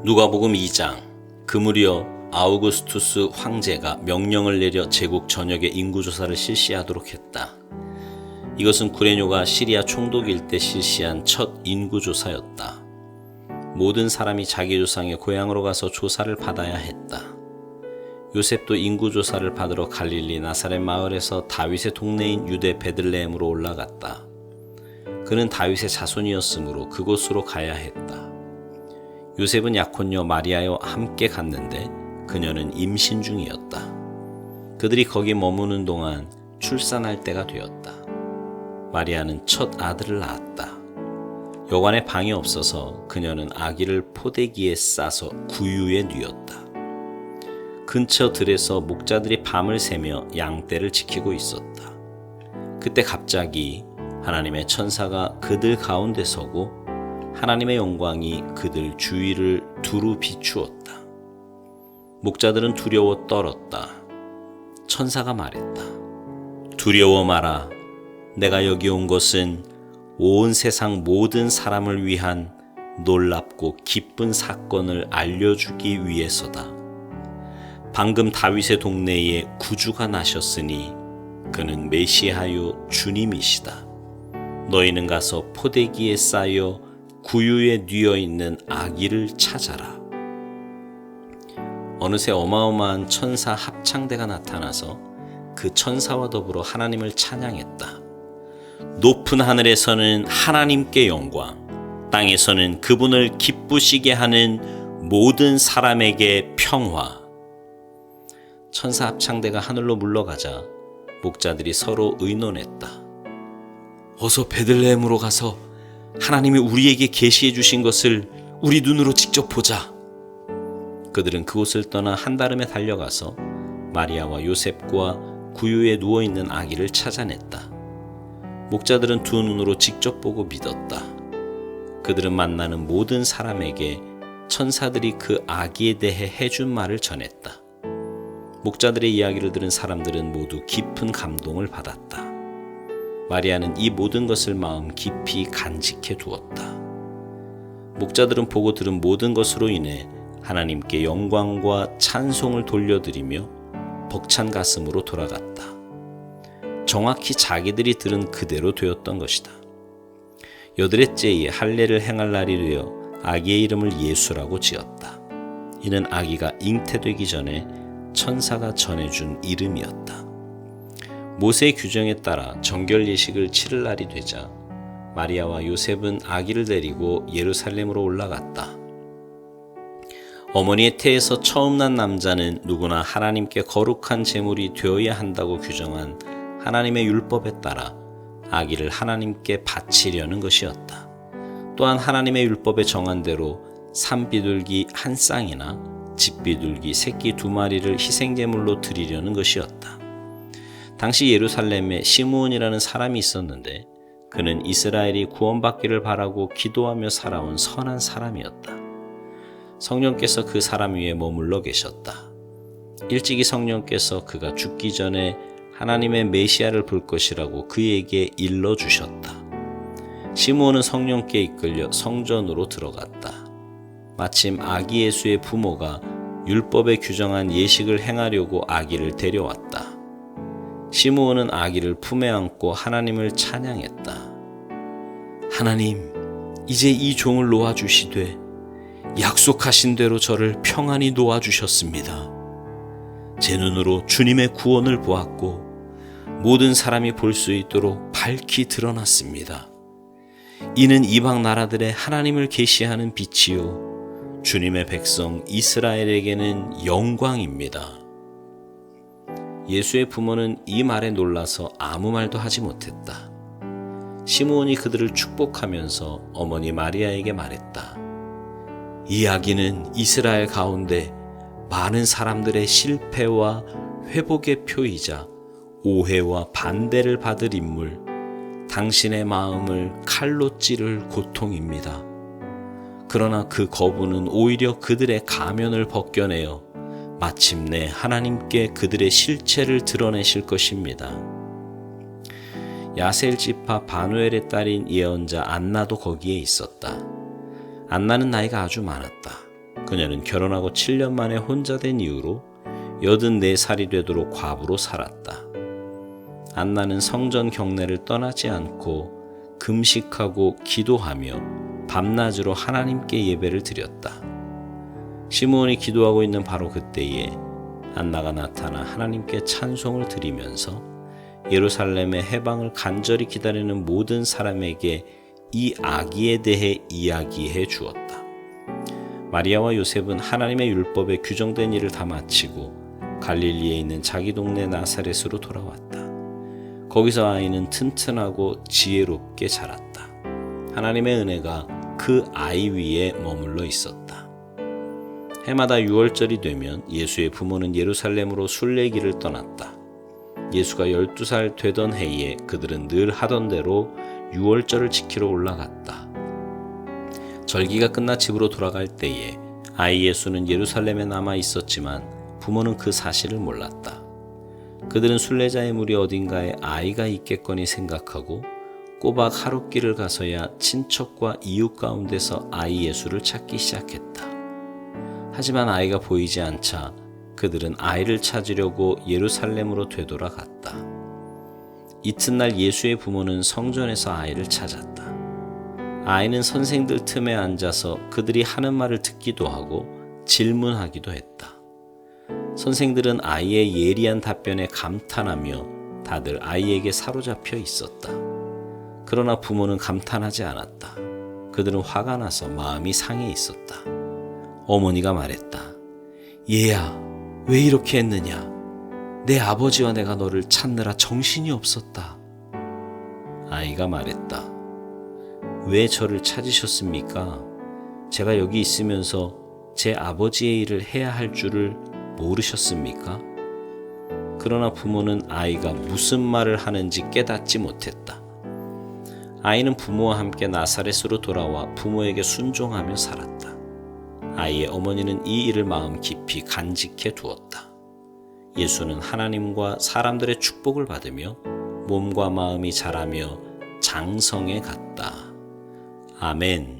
누가복음 2장. 그 무렵 아우구스투스 황제가 명령을 내려 제국 전역의 인구조사를 실시하도록 했다. 이것은 구레뇨가 시리아 총독일 때 실시한 첫 인구조사였다. 모든 사람이 자기 조상의 고향으로 가서 조사를 받아야 했다. 요셉도 인구조사를 받으러 갈릴리 나사렛 마을에서 다윗의 동네인 유대 베들레헴으로 올라갔다. 그는 다윗의 자손이었으므로 그곳으로 가야 했다. 요셉은 약혼녀 마리아와 함께 갔는데 그녀는 임신 중이었다. 그들이 거기 머무는 동안 출산할 때가 되었다. 마리아는 첫 아들을 낳았다. 여관에 방이 없어서 그녀는 아기를 포대기에 싸서 구유에 뉘었다. 근처 들에서 목자들이 밤을 새며 양떼를 지키고 있었다. 그때 갑자기 하나님의 천사가 그들 가운데 서고 하나님의 영광이 그들 주위를 두루 비추었다. 목자들은 두려워 떨었다. 천사가 말했다. 두려워 마라. 내가 여기 온 것은 온 세상 모든 사람을 위한 놀랍고 기쁜 사건을 알려주기 위해서다. 방금 다윗의 동네에 구주가 나셨으니 그는 메시아요 주님이시다. 너희는 가서 포대기에 싸여 구유에 뉘어 있는 아기를 찾아라. 어느새 어마어마한 천사 합창대가 나타나서 그 천사와 더불어 하나님을 찬양했다. 높은 하늘에서는 하나님께 영광, 땅에서는 그분을 기쁘시게 하는 모든 사람에게 평화. 천사 합창대가 하늘로 물러가자 목자들이 서로 의논했다. 어서 베들레헴으로 가서 하나님이 우리에게 계시해 주신 것을 우리 눈으로 직접 보자. 그들은 그곳을 떠나 한달음에 달려가서 마리아와 요셉과 구유에 누워있는 아기를 찾아냈다. 목자들은 두 눈으로 직접 보고 믿었다. 그들은 만나는 모든 사람에게 천사들이 그 아기에 대해 해준 말을 전했다. 목자들의 이야기를 들은 사람들은 모두 깊은 감동을 받았다. 마리아는 이 모든 것을 마음 깊이 간직해 두었다. 목자들은 보고 들은 모든 것으로 인해 하나님께 영광과 찬송을 돌려드리며 벅찬 가슴으로 돌아갔다. 정확히 자기들이 들은 그대로 되었던 것이다. 여드렛째에 할례를 행할 날이 되어 아기의 이름을 예수라고 지었다. 이는 아기가 잉태되기 전에 천사가 전해준 이름이었다. 모세의 규정에 따라 정결 예식을 치를 날이 되자 마리아와 요셉은 아기를 데리고 예루살렘으로 올라갔다. 어머니의 태에서 처음 난 남자는 누구나 하나님께 거룩한 제물이 되어야 한다고 규정한 하나님의 율법에 따라 아기를 하나님께 바치려는 것이었다. 또한 하나님의 율법에 정한 대로 산비둘기 한 쌍이나 집비둘기 새끼 2마리를 희생제물로 드리려는 것이었다. 당시 예루살렘에 시므온이라는 사람이 있었는데 그는 이스라엘이 구원받기를 바라고 기도하며 살아온 선한 사람이었다. 성령께서 그 사람 위에 머물러 계셨다. 일찍이 성령께서 그가 죽기 전에 하나님의 메시아를 볼 것이라고 그에게 일러주셨다. 시므온은 성령께 이끌려 성전으로 들어갔다. 마침 아기 예수의 부모가 율법에 규정한 예식을 행하려고 아기를 데려왔다. 시므온은 아기를 품에 안고 하나님을 찬양했다. 하나님, 이제 이 종을 놓아주시되 약속하신 대로 저를 평안히 놓아주셨습니다. 제 눈으로 주님의 구원을 보았고 모든 사람이 볼 수 있도록 밝히 드러났습니다. 이는 이방 나라들의 하나님을 계시하는 빛이요 주님의 백성 이스라엘에게는 영광입니다. 예수의 부모는 이 말에 놀라서 아무 말도 하지 못했다. 시므온이 그들을 축복하면서 어머니 마리아에게 말했다. 이 아기는 이스라엘 가운데 많은 사람들의 실패와 회복의 표이자 오해와 반대를 받을 인물, 당신의 마음을 칼로 찌를 고통입니다. 그러나 그 거부는 오히려 그들의 가면을 벗겨내어 마침내 하나님께 그들의 실체를 드러내실 것입니다. 야셀 지파 바누엘의 딸인 예언자 안나도 거기에 있었다. 안나는 나이가 아주 많았다. 그녀는 결혼하고 7년 만에 혼자 된 이후로 84살이 되도록 과부로 살았다. 안나는 성전 경내를 떠나지 않고 금식하고 기도하며 밤낮으로 하나님께 예배를 드렸다. 시므온이 기도하고 있는 바로 그때에 안나가 나타나 하나님께 찬송을 드리면서 예루살렘의 해방을 간절히 기다리는 모든 사람에게 이 아기에 대해 이야기해 주었다. 마리아와 요셉은 하나님의 율법에 규정된 일을 다 마치고 갈릴리에 있는 자기 동네 나사렛으로 돌아왔다. 거기서 아이는 튼튼하고 지혜롭게 자랐다. 하나님의 은혜가 그 아이 위에 머물러 있었다. 해마다 6월절이 되면 예수의 부모는 예루살렘으로 순례길을 떠났다. 예수가 12살 되던 해에 그들은 늘 하던 대로 6월절을 지키러 올라갔다. 절기가 끝나 집으로 돌아갈 때에 아이 예수는 예루살렘에 남아 있었지만 부모는 그 사실을 몰랐다. 그들은 순례자의 무리 어딘가에 아이가 있겠거니 생각하고 꼬박 하룻길을 가서야 친척과 이웃 가운데서 아이 예수를 찾기 시작했다. 하지만 아이가 보이지 않자 그들은 아이를 찾으려고 예루살렘으로 되돌아갔다. 이튿날 예수의 부모는 성전에서 아이를 찾았다. 아이는 선생들 틈에 앉아서 그들이 하는 말을 듣기도 하고 질문하기도 했다. 선생들은 아이의 예리한 답변에 감탄하며 다들 아이에게 사로잡혀 있었다. 그러나 부모는 감탄하지 않았다. 그들은 화가 나서 마음이 상해 있었다. 어머니가 말했다. 얘야, 왜 이렇게 했느냐? 내 아버지와 내가 너를 찾느라 정신이 없었다. 아이가 말했다. 왜 저를 찾으셨습니까? 제가 여기 있으면서 제 아버지의 일을 해야 할 줄을 모르셨습니까? 그러나 부모는 아이가 무슨 말을 하는지 깨닫지 못했다. 아이는 부모와 함께 나사렛으로 돌아와 부모에게 순종하며 살았다. 아이의 어머니는 이 일을 마음 깊이 간직해 두었다. 예수는 하나님과 사람들의 축복을 받으며 몸과 마음이 자라며 장성해 갔다. 아멘.